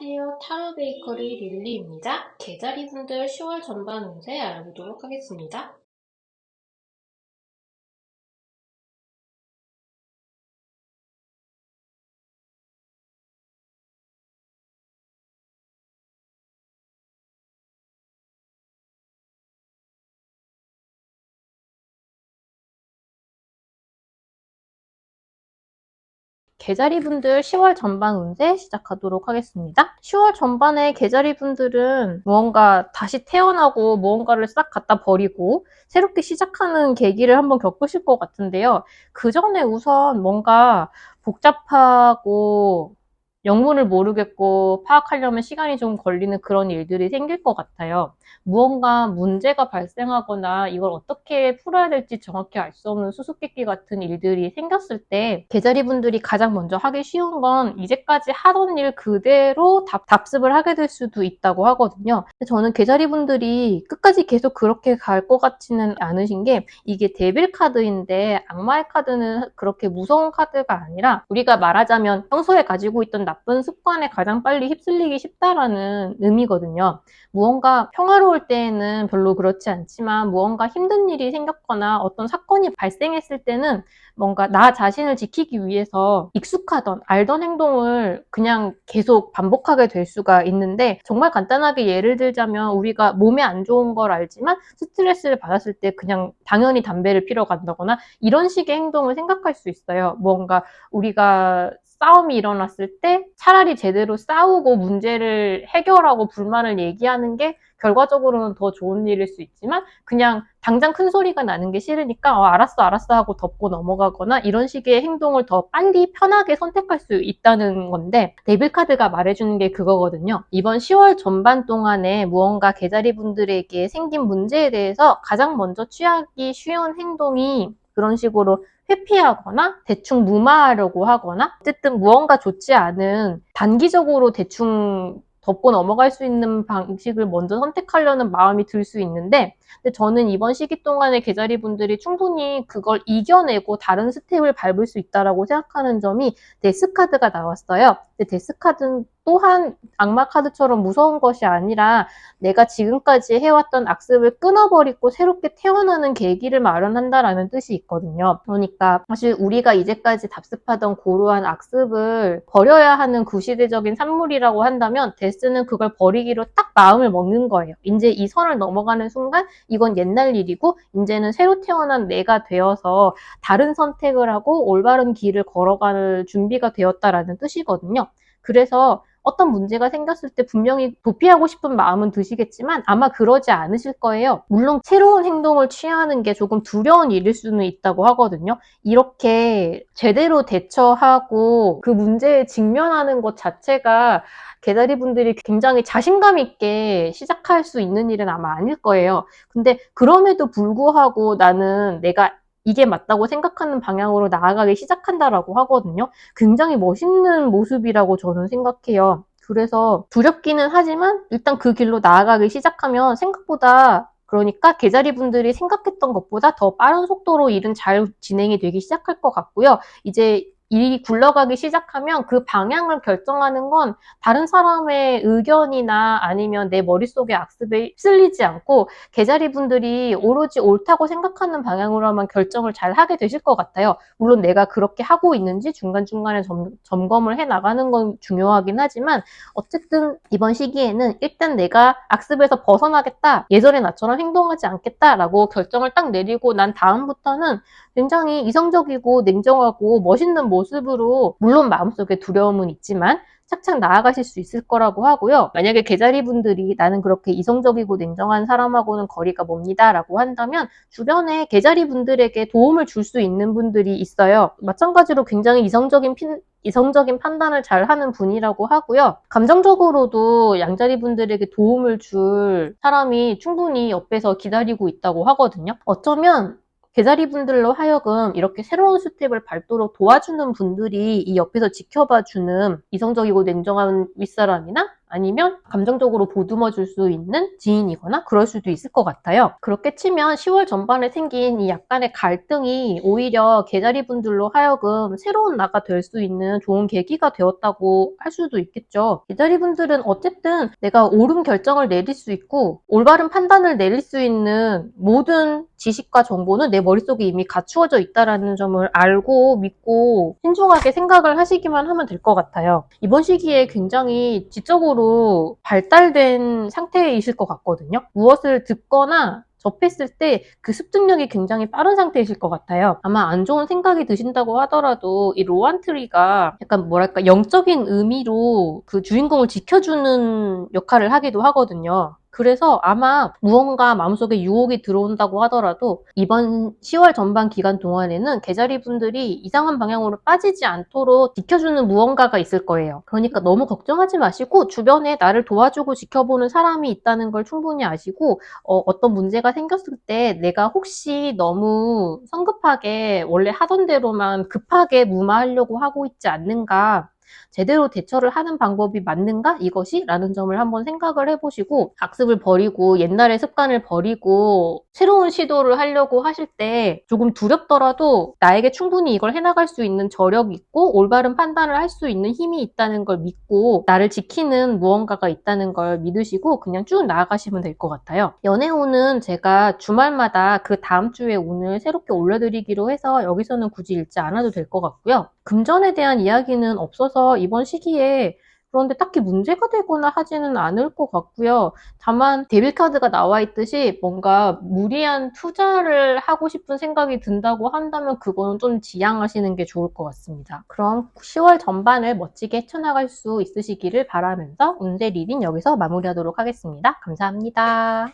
안녕하세요. 타로 베이커리 릴리입니다. 계자리분들 10월 전반 운세 알아보도록 하겠습니다. 계자리분들 10월 전반 운세 시작하도록 하겠습니다. 10월 전반에 계자리분들은 무언가 다시 태어나고 무언가를 싹 갖다 버리고 새롭게 시작하는 계기를 한번 겪으실 것 같은데요. 그 전에 우선 뭔가 복잡하고 영문을 모르겠고 파악하려면 시간이 좀 걸리는 그런 일들이 생길 것 같아요. 무언가 문제가 발생하거나 이걸 어떻게 풀어야 될지 정확히 알 수 없는 수수께끼 같은 일들이 생겼을 때 계자리 분들이 가장 먼저 하기 쉬운 건 이제까지 하던 일 그대로 답습을 하게 될 수도 있다고 하거든요. 근데 저는 계자리 분들이 끝까지 계속 그렇게 갈 것 같지는 않으신 게, 이게 데빌 카드인데 악마의 카드는 그렇게 무서운 카드가 아니라 우리가 말하자면 평소에 가지고 있던 나쁜 습관에 가장 빨리 휩쓸리기 쉽다라는 의미거든요. 무언가 평화로울 때에는 별로 그렇지 않지만 무언가 힘든 일이 생겼거나 어떤 사건이 발생했을 때는 뭔가 나 자신을 지키기 위해서 익숙하던 알던 행동을 그냥 계속 반복하게 될 수가 있는데, 정말 간단하게 예를 들자면 우리가 몸에 안 좋은 걸 알지만 스트레스를 받았을 때 그냥 당연히 담배를 피러 간다거나 이런 식의 행동을 생각할 수 있어요. 뭔가 우리가 싸움이 일어났을 때 차라리 제대로 싸우고 문제를 해결하고 불만을 얘기하는 게 결과적으로는 더 좋은 일일 수 있지만, 그냥 당장 큰 소리가 나는 게 싫으니까 알았어 하고 덮고 넘어가거나 이런 식의 행동을 더 빨리 편하게 선택할 수 있다는 건데, 데빌 카드가 말해주는 게 그거거든요. 이번 10월 전반 동안에 무언가 계자리 분들에게 생긴 문제에 대해서 가장 먼저 취하기 쉬운 행동이 그런 식으로 회피하거나 대충 무마하려고 하거나 어쨌든 무언가 좋지 않은 단기적으로 대충 덮고 넘어갈 수 있는 방식을 먼저 선택하려는 마음이 들 수 있는데, 근데 저는 이번 시기 동안에 계자리 분들이 충분히 그걸 이겨내고 다른 스텝을 밟을 수 있다라고 생각하는 점이 데스 카드가 나왔어요. 근데 데스 카드는 또한 악마 카드처럼 무서운 것이 아니라 내가 지금까지 해왔던 악습을 끊어버리고 새롭게 태어나는 계기를 마련한다라는 뜻이 있거든요. 그러니까 사실 우리가 이제까지 답습하던 고루한 악습을 버려야 하는 구시대적인 산물이라고 한다면 데스는 그걸 버리기로 딱 마음을 먹는 거예요. 이제 이 선을 넘어가는 순간 이건 옛날 일이고 이제는 새로 태어난 내가 되어서 다른 선택을 하고 올바른 길을 걸어갈 준비가 되었다라는 뜻이거든요. 그래서 어떤 문제가 생겼을 때 분명히 도피하고 싶은 마음은 드시겠지만 아마 그러지 않으실 거예요. 물론 새로운 행동을 취하는 게 조금 두려운 일일 수는 있다고 하거든요. 이렇게 제대로 대처하고 그 문제에 직면하는 것 자체가 계다리 분들이 굉장히 자신감 있게 시작할 수 있는 일은 아마 아닐 거예요. 근데 그럼에도 불구하고 나는 내가 이게 맞다고 생각하는 방향으로 나아가기 시작한다라고 하거든요. 굉장히 멋있는 모습이라고 저는 생각해요. 그래서 두렵기는 하지만 일단 그 길로 나아가기 시작하면 생각보다, 그러니까 계자리 분들이 생각했던 것보다 더 빠른 속도로 일은 잘 진행이 되기 시작할 것 같고요. 이제 일이 굴러가기 시작하면 그 방향을 결정하는 건 다른 사람의 의견이나 아니면 내 머릿속의 악습에 휩쓸리지 않고 계자리 분들이 오로지 옳다고 생각하는 방향으로만 결정을 잘 하게 되실 것 같아요. 물론 내가 그렇게 하고 있는지 중간중간에 점검을 해 나가는 건 중요하긴 하지만, 어쨌든 이번 시기에는 일단 내가 악습에서 벗어나겠다, 예전의 나처럼 행동하지 않겠다라고 결정을 딱 내리고 난 다음부터는 굉장히 이성적이고 냉정하고 멋있는 모습으로, 물론 마음속에 두려움은 있지만 착착 나아가실 수 있을 거라고 하고요. 만약에 계자리 분들이 나는 그렇게 이성적이고 냉정한 사람하고는 거리가 멉니다 라고 한다면 주변에 계자리 분들에게 도움을 줄 수 있는 분들이 있어요. 마찬가지로 굉장히 이성적인 판단을 잘 하는 분이라고 하고요. 감정적으로도 양자리 분들에게 도움을 줄 사람이 충분히 옆에서 기다리고 있다고 하거든요. 어쩌면 계자리 분들로 하여금 이렇게 새로운 스텝을 밟도록 도와주는 분들이 이 옆에서 지켜봐주는 이성적이고 냉정한 윗사람이나 아니면 감정적으로 보듬어 줄 수 있는 지인이거나 그럴 수도 있을 것 같아요. 그렇게 치면 10월 전반에 생긴 이 약간의 갈등이 오히려 개자리 분들로 하여금 새로운 나가 될 수 있는 좋은 계기가 되었다고 할 수도 있겠죠. 개자리 분들은 어쨌든 내가 옳은 결정을 내릴 수 있고 올바른 판단을 내릴 수 있는 모든 지식과 정보는 내 머릿속에 이미 갖추어져 있다는 점을 알고 믿고 신중하게 생각을 하시기만 하면 될 것 같아요. 이번 시기에 굉장히 지적으로 발달된 상태이실 것 같거든요. 무엇을 듣거나 접했을 때 그 습득력이 굉장히 빠른 상태이실 것 같아요. 아마 안 좋은 생각이 드신다고 하더라도 이 로안트리가 약간 뭐랄까 영적인 의미로 그 주인공을 지켜주는 역할을 하기도 하거든요. 그래서 아마 무언가 마음속에 유혹이 들어온다고 하더라도 이번 10월 전반 기간 동안에는 개자리 분들이 이상한 방향으로 빠지지 않도록 지켜주는 무언가가 있을 거예요. 그러니까 너무 걱정하지 마시고 주변에 나를 도와주고 지켜보는 사람이 있다는 걸 충분히 아시고 어떤 문제가 생겼을 때 내가 혹시 너무 성급하게 원래 하던 대로만 급하게 무마하려고 하고 있지 않는가, 제대로 대처를 하는 방법이 맞는가? 이것이? 라는 점을 한번 생각을 해보시고 학습을 버리고 옛날의 습관을 버리고 새로운 시도를 하려고 하실 때 조금 두렵더라도 나에게 충분히 이걸 해나갈 수 있는 저력이 있고 올바른 판단을 할 수 있는 힘이 있다는 걸 믿고 나를 지키는 무언가가 있다는 걸 믿으시고 그냥 쭉 나아가시면 될 것 같아요. 연애운은 제가 주말마다 그 다음 주에 오늘 새롭게 올려드리기로 해서 여기서는 굳이 읽지 않아도 될 것 같고요. 금전에 대한 이야기는 없어서 이번 시기에 그런데 딱히 문제가 되거나 하지는 않을 것 같고요. 다만 데빌 카드가 나와 있듯이 뭔가 무리한 투자를 하고 싶은 생각이 든다고 한다면 그거는 좀 지양하시는 게 좋을 것 같습니다. 그럼 10월 전반을 멋지게 헤쳐나갈 수 있으시기를 바라면서 운세 리딩 여기서 마무리하도록 하겠습니다. 감사합니다.